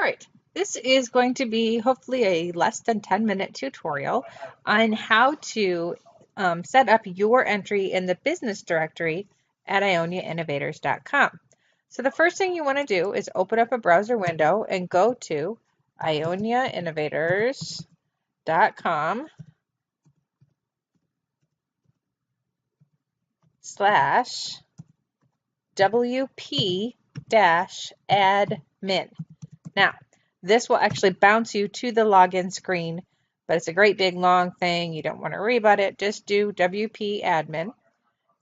right, this is going to be hopefully a less than 10-minute tutorial on how to set up your entry in the business directory at ioniainnovators.com. So the first thing you want to do is open up a browser window and go to ioniainnovators.com/wp-admin. Now, this will actually bounce you to the login screen, but it's a great big long thing. You don't want to worry about it. Just do WP admin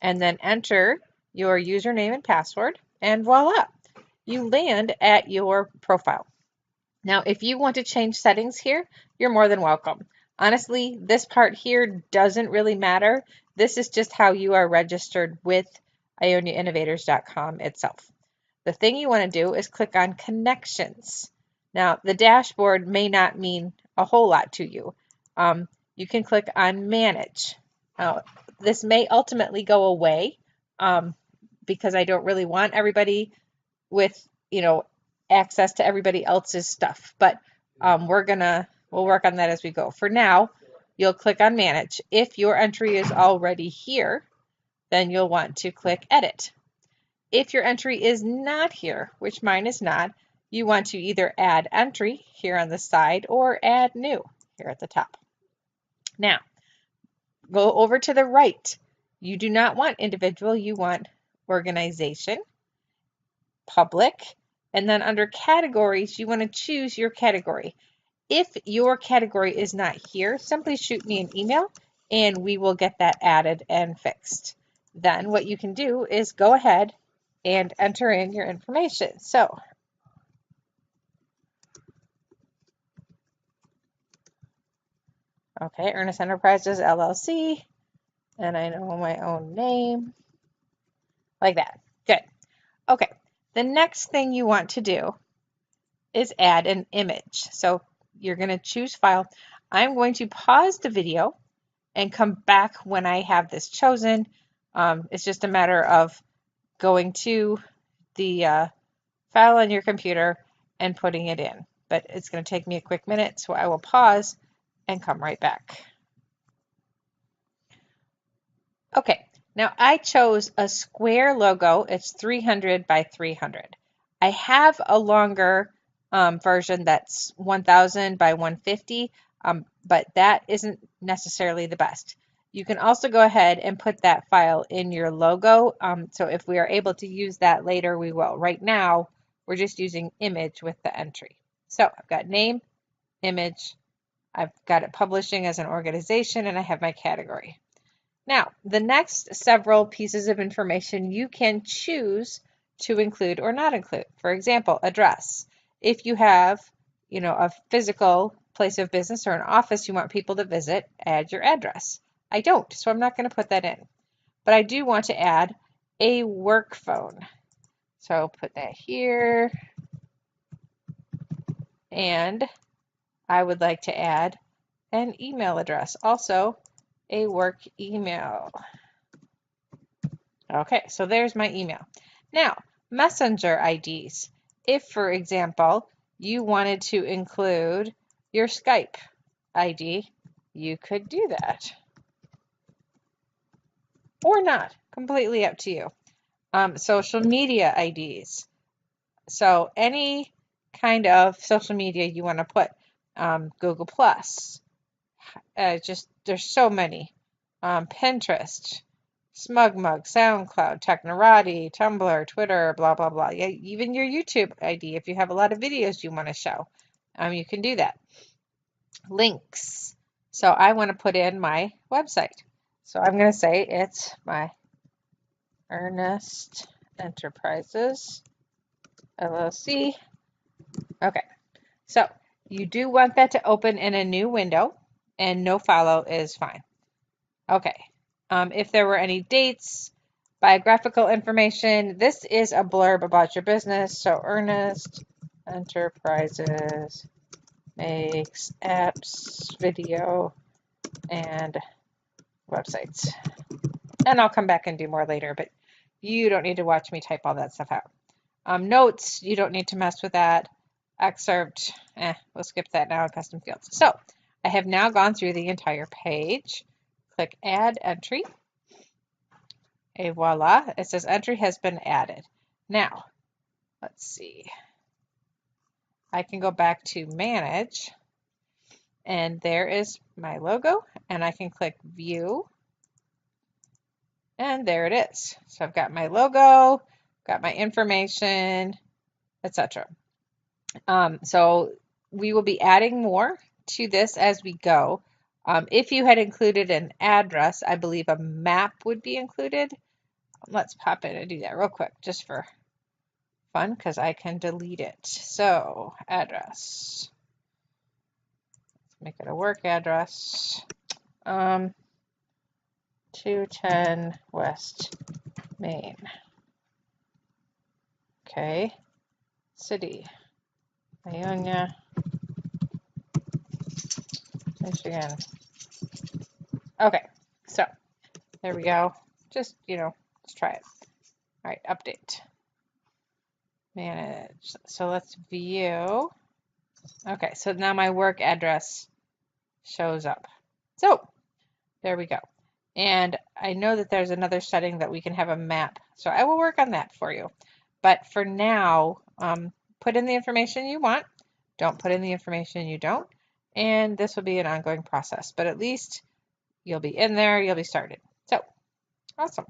and then enter your username and password, and voila, you land at your profile. Now, if you want to change settings here, you're more than welcome. Honestly, this part here doesn't really matter. This is just how you are registered with ioniainnovators.com itself. The thing you want to do is click on Connections. Now, the dashboard may not mean a whole lot to you. You can click on Manage. Now, this may ultimately go away because I don't really want everybody with, access to everybody else's stuff. But we'll work on that as we go. For now, you'll click on Manage. If your entry is already here, then you'll want to click Edit. If your entry is not here, which mine is not, you want to either add entry here on the side or add new here at the top. Now, go over to the right. You do not want individual, you want organization, public, and then under categories, you want to choose your category. If your category is not here, simply shoot me an email and we will get that added and fixed. Then what you can do is go ahead and enter in your information. So, okay, Ernest Enterprises, LLC, and I know my own name, like that. Good. Okay, the next thing you want to do is add an image. So you're going to choose File. I'm going to pause the video and come back when I have this chosen. It's just a matter of going to the file on your computer and putting it in. But it's going to take me a quick minute, so I will pause and come right back. Okay, now I chose a square logo. It's 300 by 300. I have a longer version that's 1000 by 150, but that isn't necessarily the best. You can also go ahead and put that file in your logo. So if we are able to use that later, we will. Right now, we're just using image with the entry. So I've got name, image, I've got it publishing as an organization, and I have my category. Now, the next several pieces of information you can choose to include or not include. For example, address. If you have, a physical place of business or an office you want people to visit, add your address. I don't, so I'm not going to put that in. But I do want to add a work phone. So I'll put that here. And I would like to add an email address, also a work email. Okay, so there's my email. Now, messenger IDs. If, for example, you wanted to include your Skype ID, you could do that. Or not, completely up to you. Social media IDs. So any kind of social media you want to put. Google Plus. There's so many. Pinterest, SmugMug, SoundCloud, Technorati, Tumblr, Twitter, blah, blah, blah. Yeah, even your YouTube ID, if you have a lot of videos you want to show, you can do that. Links. So I want to put in my website. So I'm going to say it's my Ernest Enterprises, LLC. Okay. So you do want that to open in a new window, and no follow is fine. Okay. If there were any dates, biographical information, this is a blurb about your business. So Ernest Enterprises makes apps, video, and websites. And I'll come back and do more later, but you don't need to watch me type all that stuff out. Notes, you don't need to mess with that. excerpt. We'll skip that now, custom fields. So I have now gone through the entire page. Click Add Entry. Et voila, it says entry has been added. Now, let's see. I can go back to Manage, and there is my logo, and I can click View, and there it is. So I've got my logo, got my information, etc. So we will be adding more to this as we go. If you had included an address, I believe a map would be included. Let's pop in and do that real quick, just for fun, because I can delete it. So address, let's make it a work address. 210 West Main. Okay. City, Ionia, Michigan. Okay, so there we go. Just, let's try it. All right, update. Manage. So let's view. Okay, so now my work address shows up. So there we go. And I know that there's another setting that we can have a map. So I will work on that for you. But for now, put in the information you want. Don't put in the information you don't. And this will be an ongoing process. But at least you'll be in there, you'll be started. So, awesome.